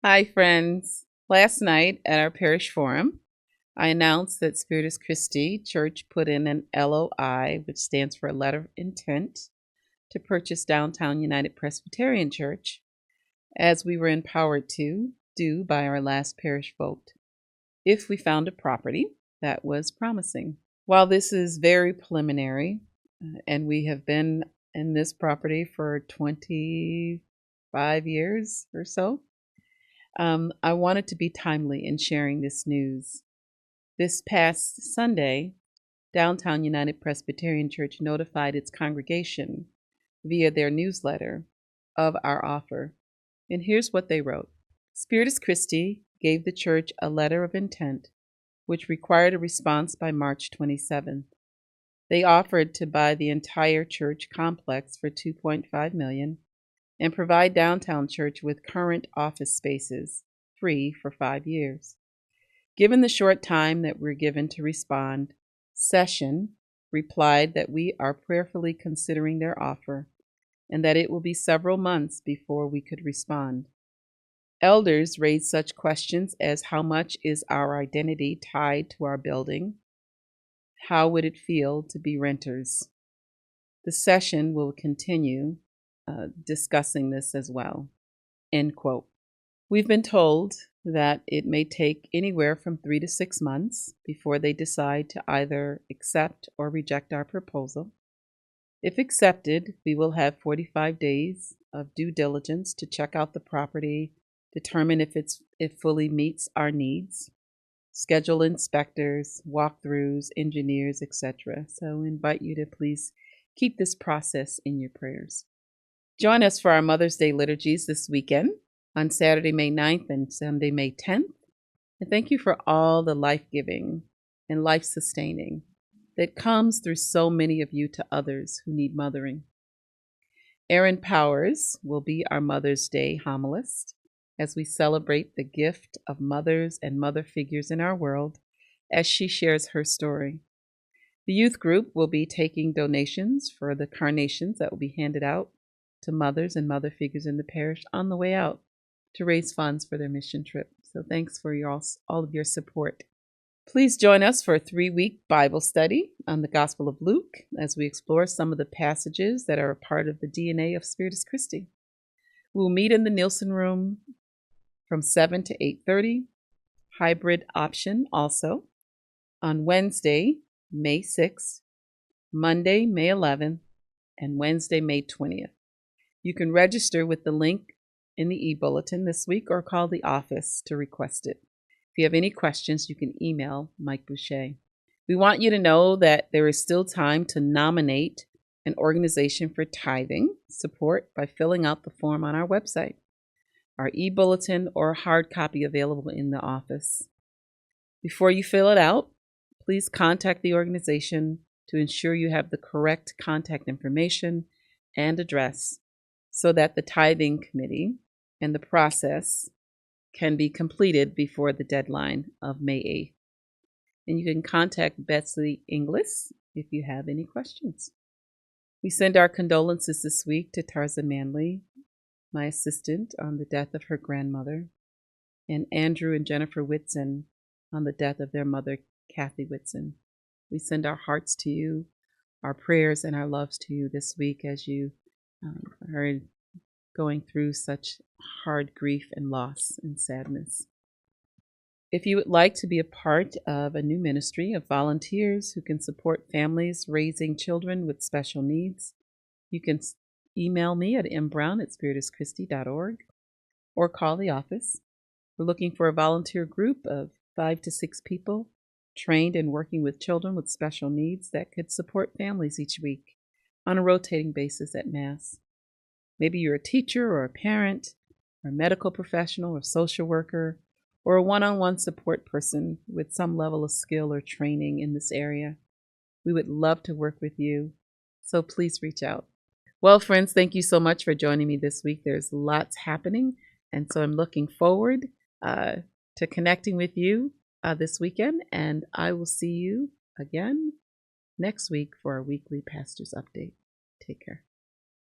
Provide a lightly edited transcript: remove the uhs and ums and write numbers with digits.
Hi, friends. Last night at our parish forum, I announced that Spiritus Christi Church put in an LOI, which stands for a letter of intent, to purchase Downtown United Presbyterian Church, as we were empowered to do by our last parish vote, if we found a property that was promising. While this is very preliminary, and we have been in this property for 25 years or so, I wanted to be timely in sharing this news. This past Sunday, Downtown United Presbyterian Church notified its congregation via their newsletter of our offer. And here's what they wrote. Spiritus Christi gave the church a letter of intent, which required a response by March 27th. They offered to buy the entire church complex for $2.5 million and provide Downtown Church with current office spaces, free for 5 years. Given the short time that we're given to respond, Session replied that we are prayerfully considering their offer and that it will be several months before we could respond. Elders raised such questions as how much is our identity tied to our building? How would it feel to be renters? The session will continue discussing this as well. End quote. We've been told that it may take anywhere from 3 to 6 months before they decide to either accept or reject our proposal. If accepted, we will have 45 days of due diligence to check out the property, determine if it fully meets our needs, schedule inspectors, walkthroughs, engineers, etc. So I invite you to please keep this process in your prayers. Join us for our Mother's Day liturgies this weekend on Saturday, May 9th and Sunday, May 10th. And thank you for all the life-giving and life-sustaining that comes through so many of you to others who need mothering. Erin Powers will be our Mother's Day homilist as we celebrate the gift of mothers and mother figures in our world as she shares her story. The youth group will be taking donations for the carnations that will be handed out to mothers and mother figures in the parish on the way out to raise funds for their mission trip. So thanks for all of your support. Please join us for a 3-week Bible study on the Gospel of Luke as we explore some of the passages that are a part of the DNA of Spiritus Christi. We'll meet in the Nielsen Room from 7 to 8:30, hybrid option also, on Wednesday, May 6th, Monday, May 11th, and Wednesday, May 20th. You can register with the link in the e-bulletin this week or call the office to request it. If you have any questions, you can email Mike Boucher. We want you to know that there is still time to nominate an organization for tithing support by filling out the form on our website, our e-bulletin, or a hard copy available in the office. Before you fill it out, please contact the organization to ensure you have the correct contact information and address so that the tithing committee and the process can be completed before the deadline of May 8th. And you can contact Betsy Inglis if you have any questions. We send our condolences this week to Tarza Manley, my assistant, on the death of her grandmother, and Andrew and Jennifer Whitson on the death of their mother, Kathy Whitson. We send our hearts to you, our prayers and our loves to you this week as you are going through such hard grief and loss and sadness. If you would like to be a part of a new ministry of volunteers who can support families raising children with special needs, you can email me at mbrown@spirituschristi.org or call the office. We're looking for a volunteer group of 5 to 6 people trained in working with children with special needs that could support families each week on a rotating basis at Mass. Maybe you're a teacher or a parent or a medical professional or social worker or a one-on-one support person with some level of skill or training in this area. We would love to work with you, so please reach out. Well, friends, thank you so much for joining me this week. There's lots happening, and so I'm looking forward to connecting with you this weekend, and I will see you again next week for our weekly Pastor's Update. Take care.